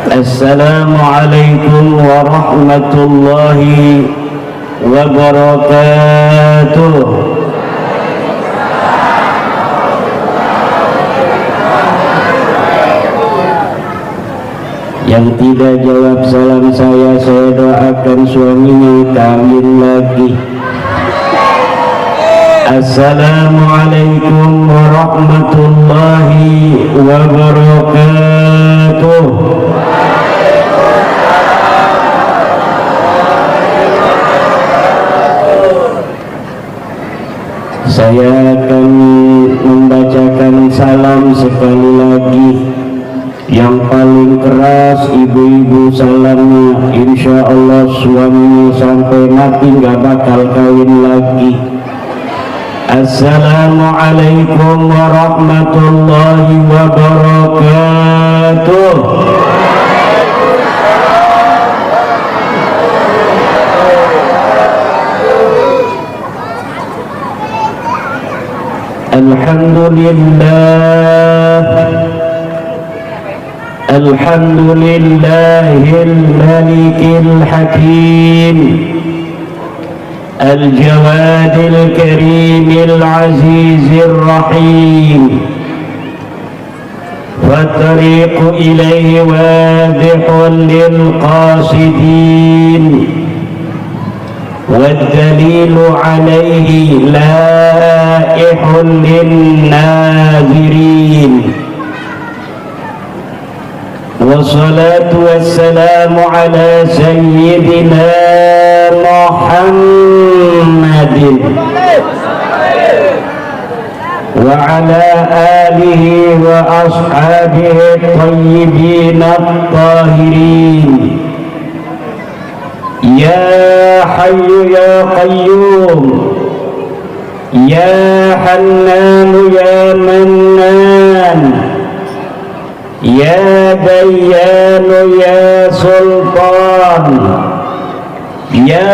Assalamualaikum warahmatullahi wabarakatuh. Yang tidak jawab salam saya doakan suaminya kawin lagi. Assalamualaikum warahmatullahi wabarakatuh. Saya akan membacakan salam sekali lagi. Yang paling keras ibu-ibu salamnya, insya Allah suaminya sampai mati gak bakal kawin lagi. Assalamualaikum warahmatullahi wabarakatuh. Alhamdulillahil malikil hakim Al-Jawadil Karimil Azizir Rahim. Fattariqu ilaihi wadihun lil qasidin, waddalilu alaihi laihun lin nazirin. Wassalatu wassalamu ala sayyidina Muhammadin wa ala alihi wa ashabihi tayyibin at-tahirin. Ya Hayyu ya Qayyum, Ya Hannan ya Mannan, Ya Dayyan ya Sultan, Ya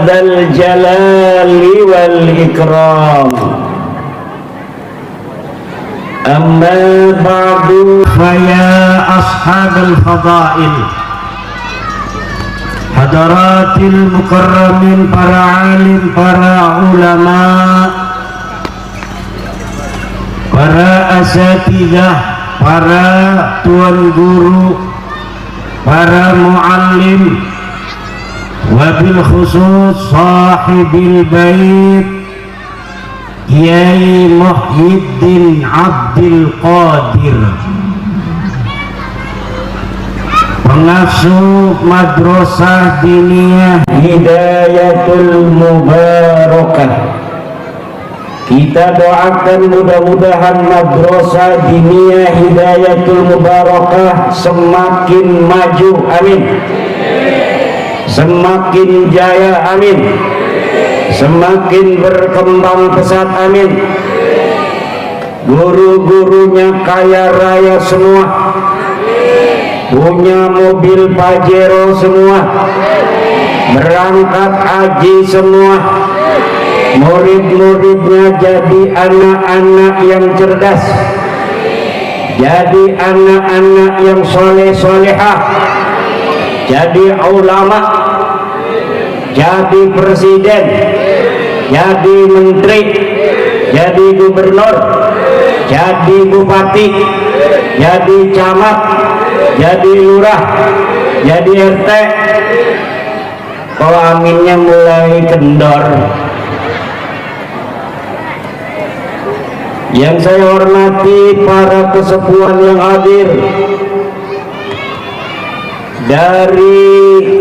Dzal Jalali wal Ikram. Amma ba'du, faya ashabal fadail, hadaratil mukarramin, para alim, para ulama, para asatidzah, para tuan guru, para muallim, wabil khusus sahibil bait Kiai Muhyiddin Abdul Qadir, pengasuh Madrasah Diniyah Hidayatul Mubarakah. Kita doakan mudah-mudahan Madrasah Diniyah Hidayatul Mubarakah semakin maju, amin. Semakin jaya, amin. Semakin berkembang pesat, amin. Guru-gurunya kaya raya semua, punya mobil Pajero semua, berangkat haji semua, murid-muridnya jadi anak-anak yang cerdas, jadi anak-anak yang soleh-solehah, jadi ulama, jadi presiden, jadi menteri, jadi gubernur, jadi bupati, jadi camat, jadi lurah, jadi RT. Kok aminnya mulai kendor. Yang saya hormati para kesepuhan yang hadir dari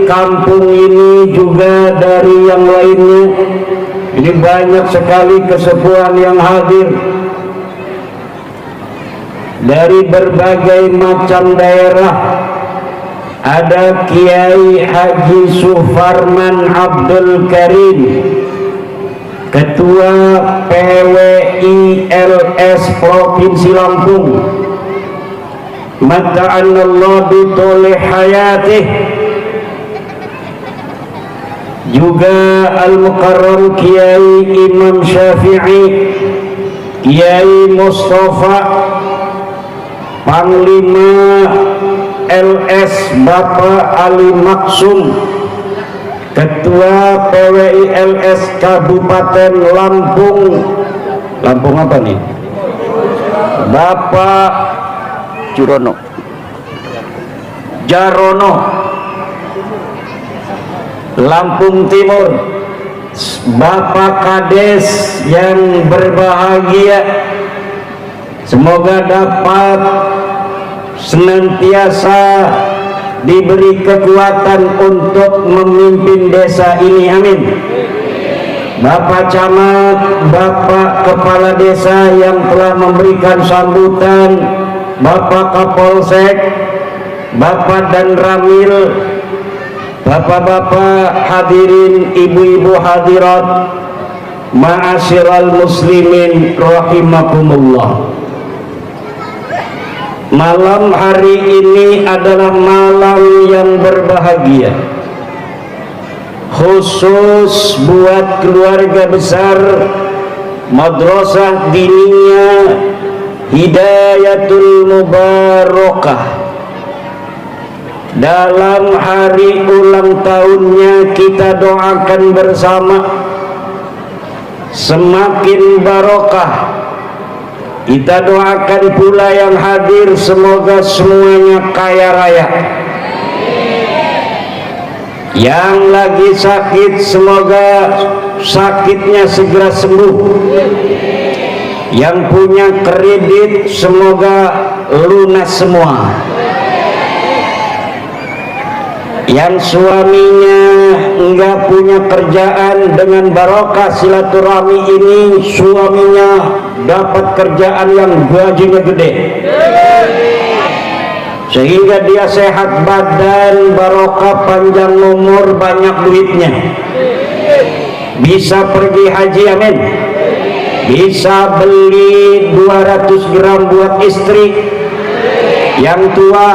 kampung ini juga dari yang lainnya. Ini banyak sekali kesepuhan yang hadir dari berbagai macam daerah. Ada Kiai Haji Sufarman Abdul Karim, Ketua PWILS Provinsi Lampung, mata'anallah bituli hayatih. Juga Al-Mukarram Kiai Imam Syafi'i, Kiai Mustafa, Panglima LS Bapak Ali Maksum, Ketua PWI LS Kabupaten Lampung. Lampung apa nih? Bapak Jarono, Lampung Timur. Bapak Kades yang berbahagia, semoga dapat senantiasa diberi kekuatan untuk memimpin desa ini, amin. Bapak Camat, Bapak Kepala Desa yang telah memberikan sambutan, Bapak Kapolsek, Bapak dan Ramil, Bapak-bapak hadirin, ibu-ibu hadirat, ma'asyiral muslimin rahimakumullah. Malam hari ini adalah malam yang berbahagia, khusus buat keluarga besar Madrasah Diniyah Hidayatul Mubarakah. Dalam hari ulang tahunnya kita doakan bersama semakin barokah. Kita doakan pula yang hadir semoga semuanya kaya raya. Yang lagi sakit semoga sakitnya segera sembuh. Yang punya kredit semoga lunas semua. Yang suaminya enggak punya kerjaan, dengan barokah silaturahmi ini suaminya dapat kerjaan yang gajinya gede, sehingga dia sehat badan, barokah panjang umur, banyak duitnya, bisa pergi haji, amin. Bisa beli 200 gram buat istri yang tua,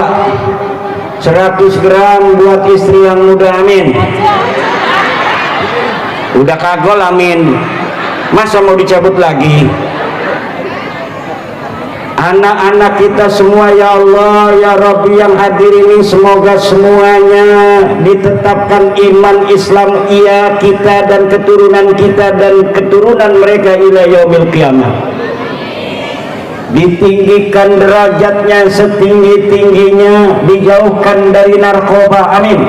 100 gram buat istri yang muda, amin. Udah kagol, amin. Masa mau dicabut lagi? Anak-anak kita semua ya Allah ya Rabbi yang hadir ini, semoga semuanya ditetapkan iman Islam iya kita dan keturunan mereka ila yaumil qiyamah. Ditinggikan derajatnya setinggi-tingginya, dijauhkan dari narkoba, amin.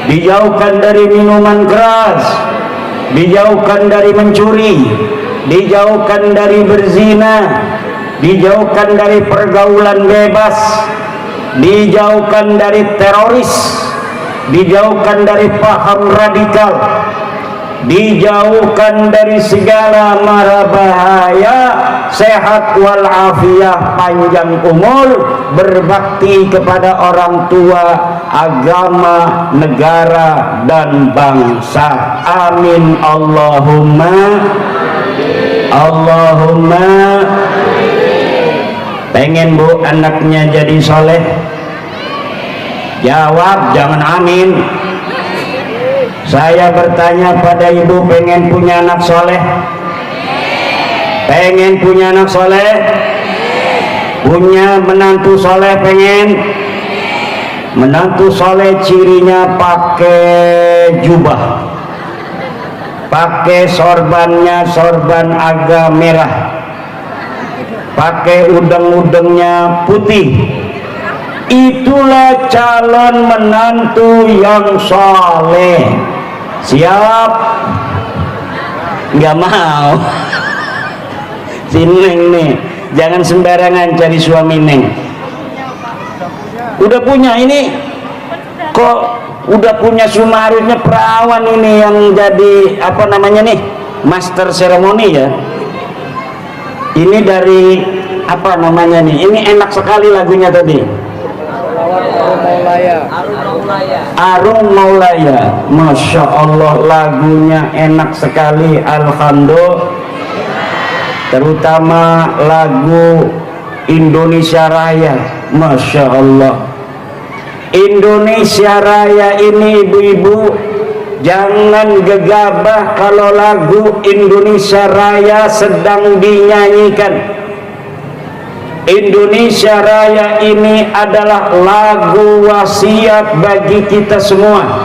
Dijauhkan dari minuman keras, dijauhkan dari mencuri, dijauhkan dari berzina, dijauhkan dari pergaulan bebas, dijauhkan dari teroris, dijauhkan dari paham radikal, dijauhkan dari segala mara bahaya, sehat walafiat, panjang umur, berbakti kepada orang tua, agama, negara dan bangsa, amin. Allahumma. Pengen bu anaknya jadi soleh? Jawab, jangan amin. Saya bertanya pada ibu, pengen punya anak soleh? Pengen punya anak soleh? Punya menantu soleh pengen? Menantu soleh cirinya pakai jubah, pakai sorbannya sorban agak merah, pakai udeng-udengnya putih. Itulah calon menantu yang soleh. Siap? Nggak mau. Si Neng nih, jangan sembarangan cari suami Neng. Udah punya ini, kok udah punya sumarutnya perawan ini yang jadi apa namanya nih, master seremoni ya. Ini dari apa namanya nih? Ini enak sekali lagunya tadi. Arung Maulaya, Masya Allah, lagunya enak sekali, alhamdulillah. Terutama lagu Indonesia Raya, Masya Allah. Indonesia Raya ini ibu-ibu jangan gegabah kalau lagu Indonesia Raya sedang dinyanyikan. Indonesia Raya ini adalah lagu wasiat bagi kita semua.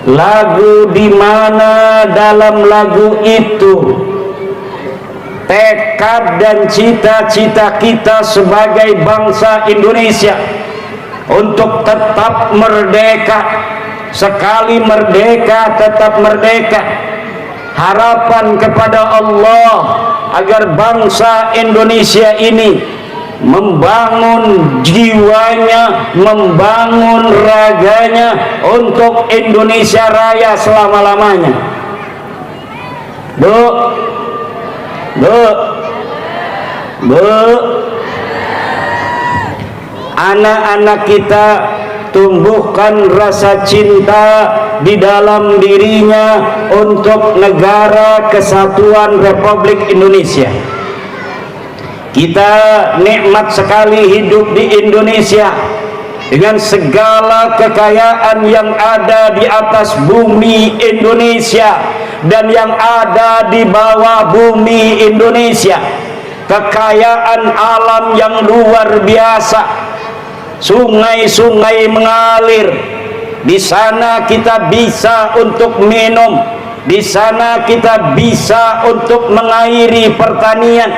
Lagu di mana dalam lagu itu tekad dan cita-cita kita sebagai bangsa Indonesia untuk tetap merdeka, sekali merdeka tetap merdeka. Harapan kepada Allah agar bangsa Indonesia ini membangun jiwanya, membangun raganya untuk Indonesia Raya selama-lamanya. Bu, anak-anak kita tumbuhkan rasa cinta di dalam dirinya untuk negara kesatuan Republik Indonesia. Kita nikmat sekali hidup di Indonesia dengan segala kekayaan yang ada di atas bumi Indonesia dan yang ada di bawah bumi Indonesia. Kekayaan alam yang luar biasa, sungai-sungai mengalir. Di sana kita bisa untuk minum, di sana kita bisa untuk mengairi pertanian.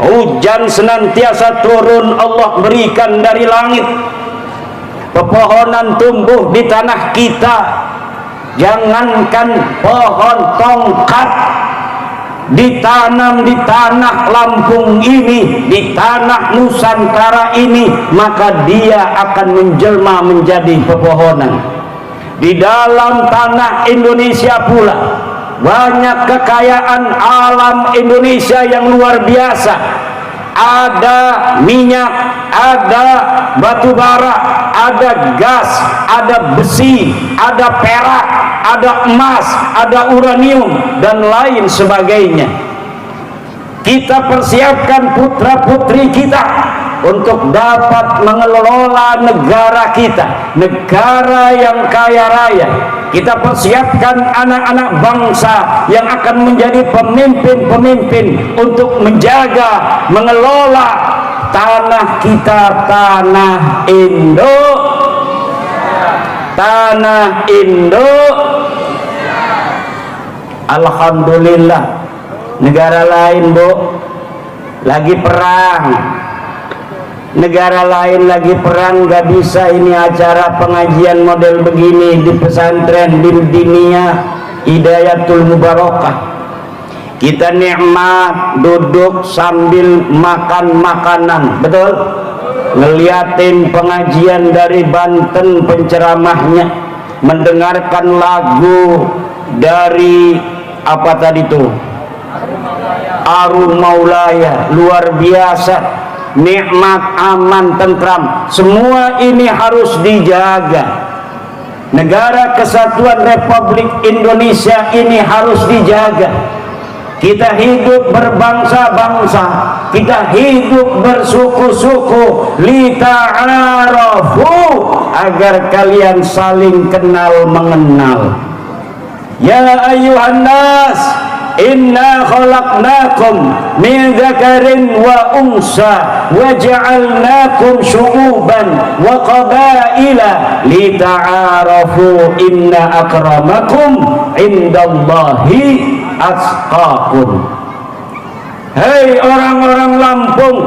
Hujan senantiasa turun, Allah berikan dari langit. Pepohonan tumbuh di tanah kita. Jangankan pohon tongkat ditanam di tanah Lampung ini, di tanah Nusantara ini, maka dia akan menjelma menjadi pepohonan. Di dalam tanah Indonesia pula banyak kekayaan alam Indonesia yang luar biasa. Ada minyak, ada batu bara, ada gas, ada besi, ada perak, ada emas, ada uranium, dan lain sebagainya. Kita persiapkan putra-putri kita untuk dapat mengelola negara kita, negara yang kaya raya. Kita persiapkan anak-anak bangsa yang akan menjadi pemimpin-pemimpin untuk menjaga, mengelola tanah kita, tanah Indo, tanah Indo. Alhamdulillah, negara lain Bu lagi perang, negara lain lagi perang, gak bisa ini acara pengajian model begini di pesantren di dunia Hidayatul Mubarakah. Kita nikmat duduk sambil makan makanan, betul? Ngeliatin pengajian dari Banten penceramahnya, mendengarkan lagu dari apa tadi tuh, Arum Maulaya, luar biasa, nikmat, aman, tentram. Semua ini harus dijaga. Negara Kesatuan Republik Indonesia ini harus dijaga. Kita hidup berbangsa-bangsa, kita hidup bersuku-suku, lita'arafu, agar kalian saling kenal mengenal. Ya ayyuhan nas, inna khalaqnakum min dzakarin wa unsa wa ja'alnakum syu'uban wa qabaila lita'arafu inna akramakum indallahi atqakum. Hei orang-orang Lampung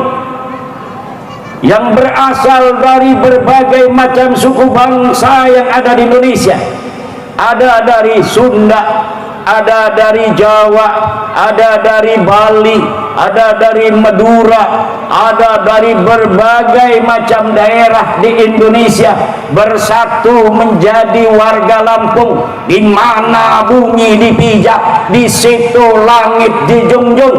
yang berasal dari berbagai macam suku bangsa yang ada di Indonesia, ada dari Sunda, ada dari Jawa, ada dari Bali, ada dari Madura, ada dari berbagai macam daerah di Indonesia, bersatu menjadi warga Lampung. Di mana bumi dipijak, di situ langit dijunjung.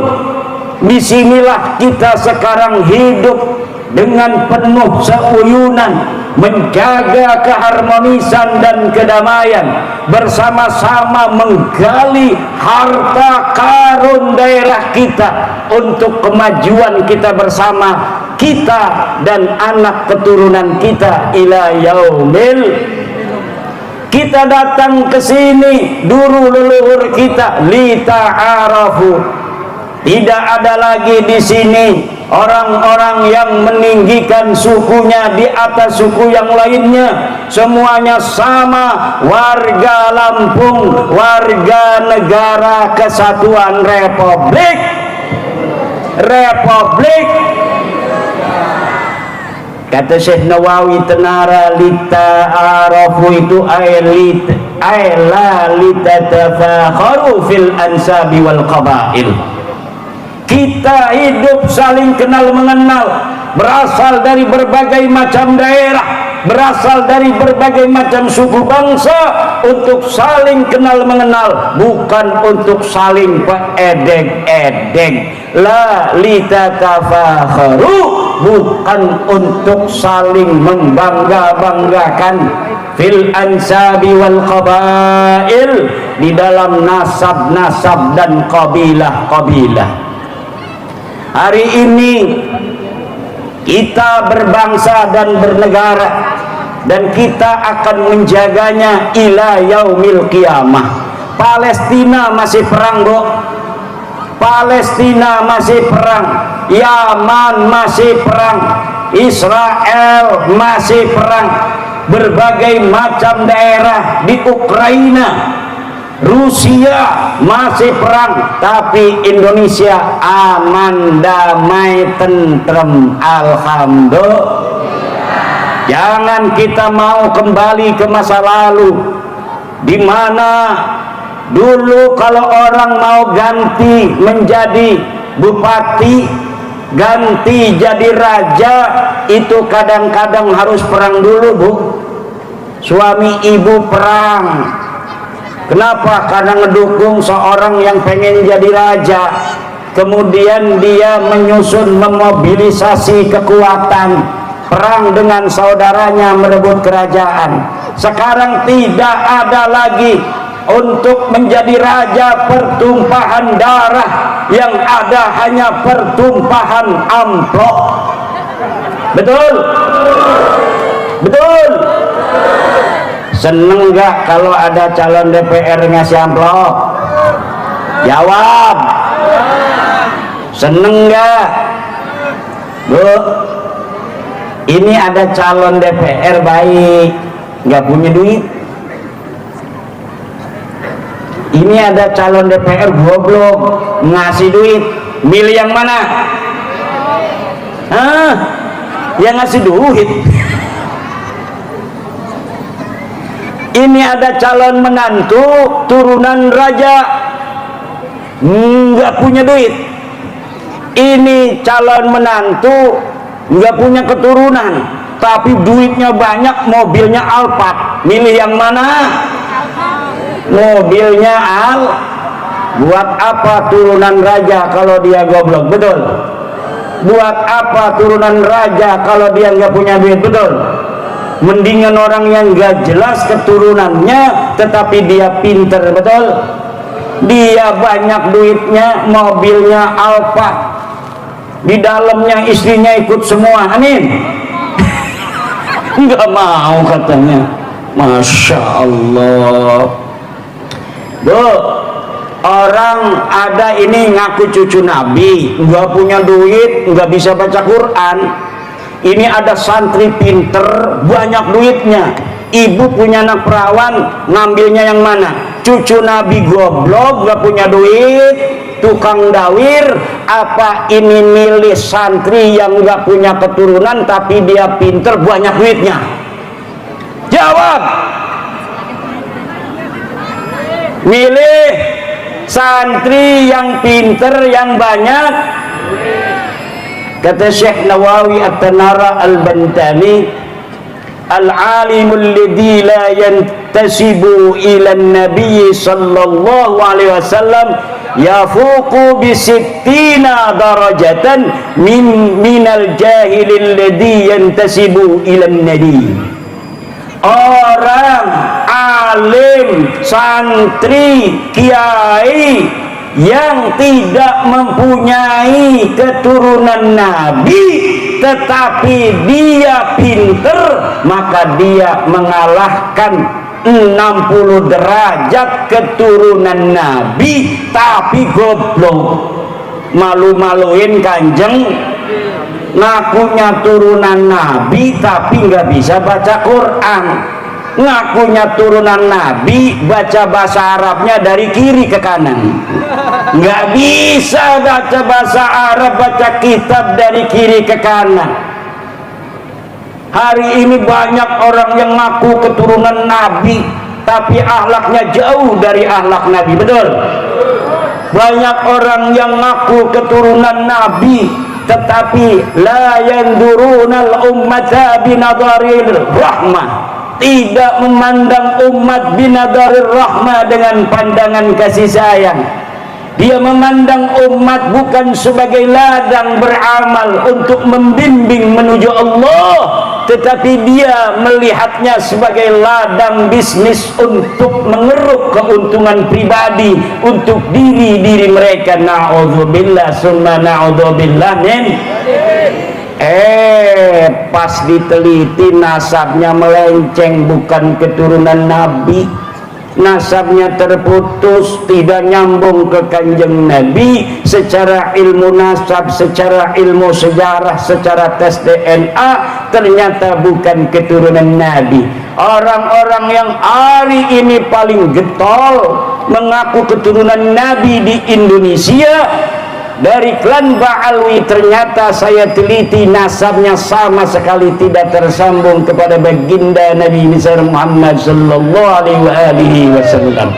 Disinilah kita sekarang hidup dengan penuh seuyunan, menjaga keharmonisan dan kedamaian, bersama-sama menggali harta karun daerah kita untuk kemajuan kita bersama, kita dan anak keturunan kita ila yaumil. Kita datang ke sini dulu leluhur kita lita'arafu. Tidak ada lagi di sini orang-orang yang meninggikan sukunya di atas suku yang lainnya, semuanya sama, warga Lampung, warga negara kesatuan Republik kata Syekh Nawawi tenara lita arafu itu la litatafakharu fil ansabi wal qabail. Kita hidup saling kenal mengenal, berasal dari berbagai macam daerah, berasal dari berbagai macam suku bangsa, untuk saling kenal mengenal, bukan untuk saling edeg-edeg. La litatafakharu, bukan untuk saling membangga-banggakan, fil ansabi wal qabail, di dalam nasab-nasab dan kabilah-kabilah. Hari ini kita berbangsa dan bernegara, dan kita akan menjaganya ila yaumil qiyamah. Palestina masih perang, Bu. Palestina masih perang, Yaman masih perang, Israel masih perang, berbagai macam daerah di Ukraina, Rusia masih perang, tapi Indonesia aman, damai, tentrem, alhamdulillah. Jangan kita mau kembali ke masa lalu, di mana dulu kalau orang mau ganti menjadi bupati, ganti jadi raja, itu kadang-kadang harus perang dulu, Bu. Suami ibu perang. Kenapa? Karena ngedukung seorang yang pengen jadi raja, kemudian dia menyusun, memobilisasi kekuatan, perang dengan saudaranya merebut kerajaan. Sekarang tidak ada lagi untuk menjadi raja pertumpahan darah, yang ada hanya pertumpahan amplop. Betul? Betul? Seneng gak kalau ada calon DPR ngasih amplop? Jawab. Seneng gak? Bu, ini ada calon DPR baik, gak punya duit. Ini ada calon DPR goblok, ngasih duit. Milih yang mana? Hah? Yang ngasih duit. Ini ada calon menantu turunan raja, nggak punya duit. Ini calon menantu nggak punya keturunan, tapi duitnya banyak, mobilnya Alphard. Milih yang mana? Mobilnya Buat apa turunan raja kalau dia goblok? Betul. Buat apa turunan raja kalau dia nggak punya duit? Betul. Mendingan orang yang nggak jelas keturunannya tetapi dia pinter. Betul. Dia banyak duitnya, mobilnya Alphard, di dalamnya istrinya ikut semua. Amin. Nggak mau katanya. Masya Allah. Bu, orang ada ini ngaku cucu Nabi, nggak punya duit, nggak bisa baca Quran. Ini ada santri pinter, banyak duitnya. Ibu punya anak perawan, ngambilnya yang mana? Cucu Nabi goblok, nggak punya duit, tukang dawir. Apa ini milih santri yang nggak punya keturunan tapi dia pinter, banyak duitnya? Jawab. Milih santri yang pinter, yang banyak. Kata Syekh Nawawi At-Tanara Al-Bantani, al-alimul ladzi la yantasibu ila an-nabiy sallallahu alaihi wasallam yafuqu bi sittina darajatan minal jahilil ladzi yantasibu ila an-nabi. Orang alim, santri, kiai yang tidak mempunyai keturunan Nabi tetapi dia pinter, maka dia mengalahkan 60 derajat keturunan Nabi tapi goblok. Malu-maluin Kanjeng ngakunya turunan Nabi tapi nggak bisa baca Quran, ngakunya turunan Nabi baca bahasa Arabnya dari kiri ke kanan, nggak bisa baca bahasa Arab, baca kitab dari kiri ke kanan. Hari ini banyak orang yang ngaku keturunan Nabi tapi akhlaknya jauh dari akhlak Nabi, betul? Banyak orang yang ngaku keturunan Nabi tetapi la yandurunal ummata binadaril rahmah, tidak memandang umat binadaril rahmah dengan pandangan kasih sayang. Dia memandang umat bukan sebagai ladang beramal untuk membimbing menuju Allah, tetapi dia melihatnya sebagai ladang bisnis untuk mengeruk keuntungan pribadi untuk diri mereka. Na'udzubillah summa na'udzubillah min. Pas diteliti nasabnya melenceng, bukan keturunan Nabi, nasabnya terputus, tidak nyambung ke kanjeng Nabi secara ilmu nasab, secara ilmu sejarah, secara tes DNA, ternyata bukan keturunan Nabi. Orang-orang yang hari ini paling getol mengaku keturunan Nabi di Indonesia dari klan Ba'alwi, ternyata saya teliti nasabnya sama sekali tidak tersambung kepada baginda Nabi besar Muhammad sallallahu alaihi wasallam.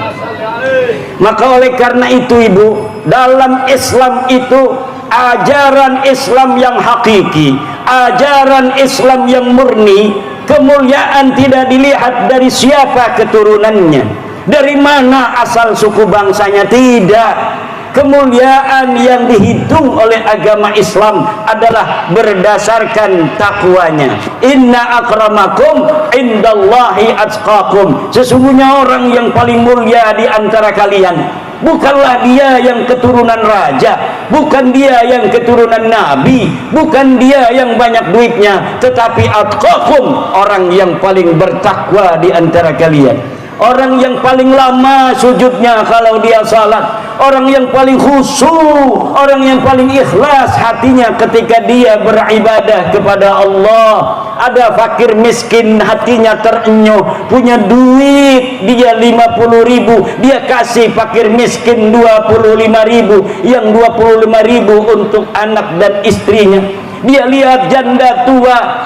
Maka oleh karena itu Ibu, dalam Islam itu ajaran Islam yang hakiki, ajaran Islam yang murni, kemuliaan tidak dilihat dari siapa keturunannya, dari mana asal suku bangsanya, tidak. Kemuliaan yang dihitung oleh agama Islam adalah berdasarkan takwanya. Inna akramakum indallahi atqakum. Sesungguhnya orang yang paling mulia di antara kalian bukanlah dia yang keturunan raja, bukan dia yang keturunan nabi, bukan dia yang banyak duitnya, tetapi atqakum, orang yang paling bertakwa di antara kalian. Orang yang paling lama sujudnya kalau dia salat, orang yang paling khusyuk, orang yang paling ikhlas hatinya ketika dia beribadah kepada Allah. Ada fakir miskin hatinya terenyuh, punya duit dia 50.000, dia kasih fakir miskin 25.000, yang 25.000 untuk anak dan istrinya. Dia lihat janda tua,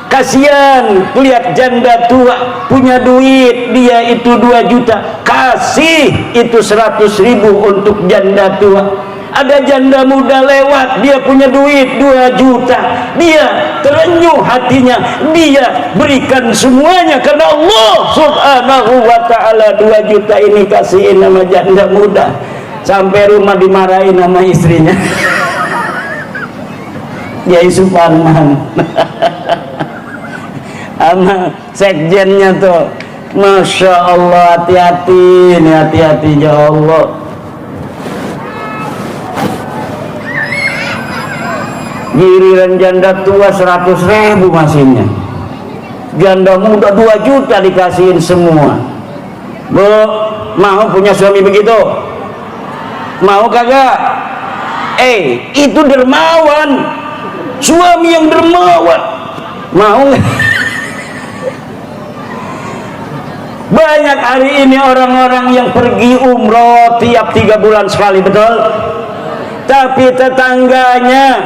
kasihan lihat janda tua punya duit, dia itu 2 juta, kasih itu 100.000 untuk janda tua. Ada janda muda lewat, dia punya duit 2 juta, dia terenyuh hatinya, dia berikan semuanya karena Allah subhanahu wa ta'ala. 2 juta ini kasihin sama janda muda, sampai rumah dimarahin sama istrinya. Ya Subhanallah. Sama sekjennya tuh, Masya Allah, hati-hati nih, hati-hati ya Allah. Giliran janda tua 100.000 masihnya, janda muda 2 juta dikasihin semua. Bu, mau punya suami begitu? Mau kagak? Itu dermawan, suami yang dermawan. Mau nggak? Banyak hari ini orang-orang yang pergi umroh tiap 3 bulan sekali, betul? Tapi tetangganya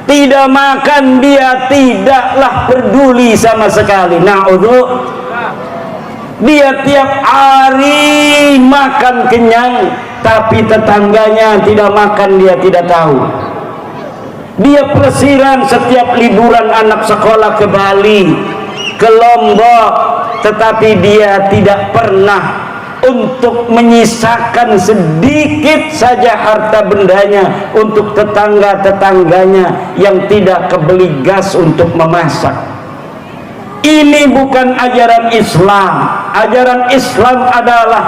tidak makan, dia tidaklah peduli sama sekali. Dia tiap hari makan kenyang, tapi tetangganya tidak makan, dia tidak tahu. Dia pelesiran setiap liburan anak sekolah ke Bali, ke Lombok, tetapi dia tidak pernah untuk menyisakan sedikit saja harta bendanya untuk tetangga-tetangganya yang tidak kebeli gas untuk memasak. Ini bukan ajaran Islam. Ajaran Islam adalah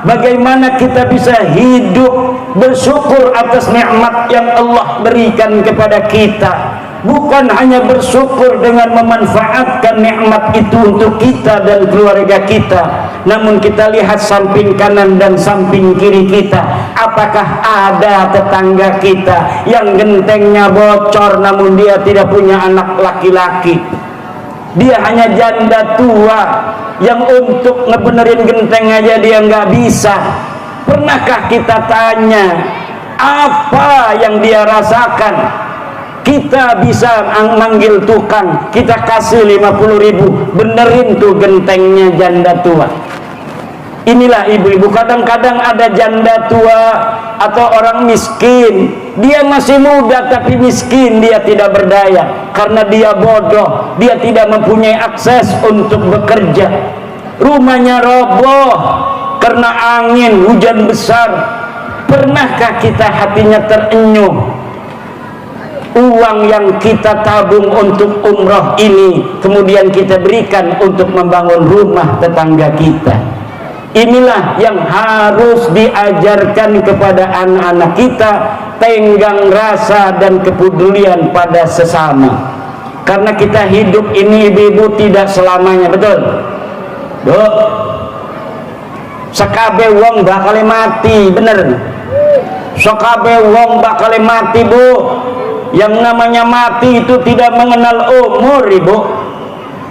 bagaimana kita bisa hidup bersyukur atas nikmat yang Allah berikan kepada kita. Bukan hanya bersyukur dengan memanfaatkan nikmat itu untuk kita dan keluarga kita, namun kita lihat samping kanan dan samping kiri kita, apakah ada tetangga kita yang gentengnya bocor namun dia tidak punya anak laki-laki, dia hanya janda tua yang untuk ngebenerin genteng aja dia nggak bisa. Pernahkah kita tanya apa yang dia rasakan? Kita bisa manggil tukang, kita kasih 50.000 benerin tuh gentengnya janda tua. Inilah ibu-ibu, kadang-kadang ada janda tua atau orang miskin, dia masih muda tapi miskin, dia tidak berdaya karena dia bodoh, dia tidak mempunyai akses untuk bekerja, rumahnya roboh karena angin hujan besar. Pernahkah kita hatinya terenyuh uang yang kita tabung untuk umroh ini kemudian kita berikan untuk membangun rumah tetangga kita? Inilah yang harus diajarkan kepada anak-anak kita, tenggang rasa dan kepedulian pada sesama. Karena kita hidup ini ibu-ibu tidak selamanya, betul? Bu, sekabe wong bakal mati, bener? Sekabe wong bakal mati, bu. Yang namanya mati itu tidak mengenal umur, ibu.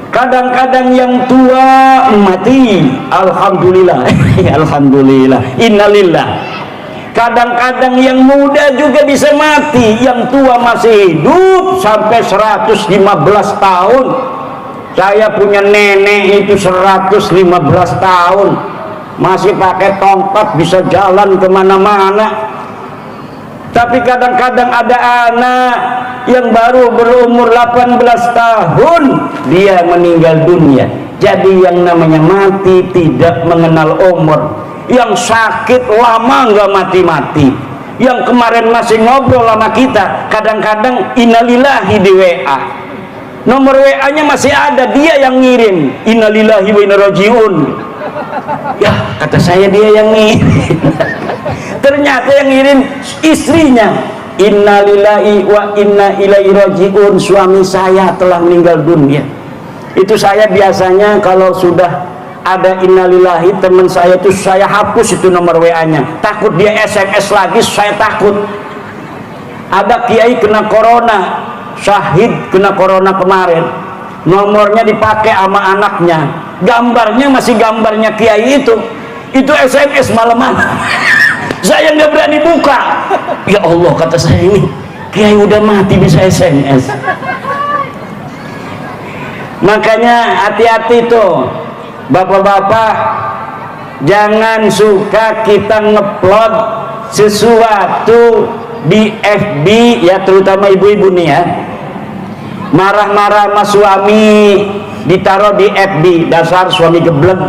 Kadang-kadang yang tua mati, alhamdulillah. Alhamdulillah, innalillah. Kadang-kadang yang muda juga bisa mati, yang tua masih hidup sampai 115 tahun. Saya punya nenek itu 115 tahun, masih pakai tongkat, bisa jalan kemana-mana. Tapi kadang-kadang ada anak yang baru berumur 18 tahun dia meninggal dunia. Jadi yang namanya mati tidak mengenal umur. Yang sakit lama nggak mati-mati, yang kemarin masih ngobrol sama kita kadang-kadang innalillahi di WA, nomor WA nya masih ada, dia yang ngirim innalillahi wa inna rajiun. Ya kata saya dia yang ngirim. Ternyata yang ngirim istrinya, innalillahi wa inna ilaihi rajiun, suami saya telah meninggal dunia. Itu saya biasanya kalau sudah ada innalillahi teman saya itu saya hapus itu nomor WA nya, takut dia SMS lagi, saya takut. Ada kiai kena corona, syahid kena corona kemarin, nomornya dipakai sama anaknya, gambarnya masih gambarnya kiai itu SMS malam-malam. Saya nggak berani buka. Ya Allah, kata saya, ini kiai udah mati bisa SMS. Makanya hati-hati tuh bapak-bapak, jangan suka kita ngupload sesuatu di FB ya, terutama ibu-ibu nih ya, marah-marah sama suami ditaruh di FB, dasar suami geblek.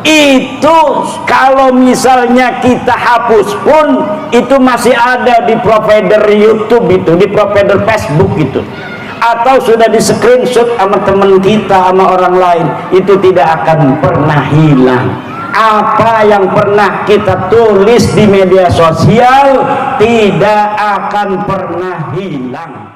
Itu kalau misalnya kita hapus pun itu masih ada di provider YouTube itu, di provider Facebook gitu, atau sudah di screenshot sama teman kita, sama orang lain, itu tidak akan pernah hilang. Apa yang pernah kita tulis di media sosial tidak akan pernah hilang.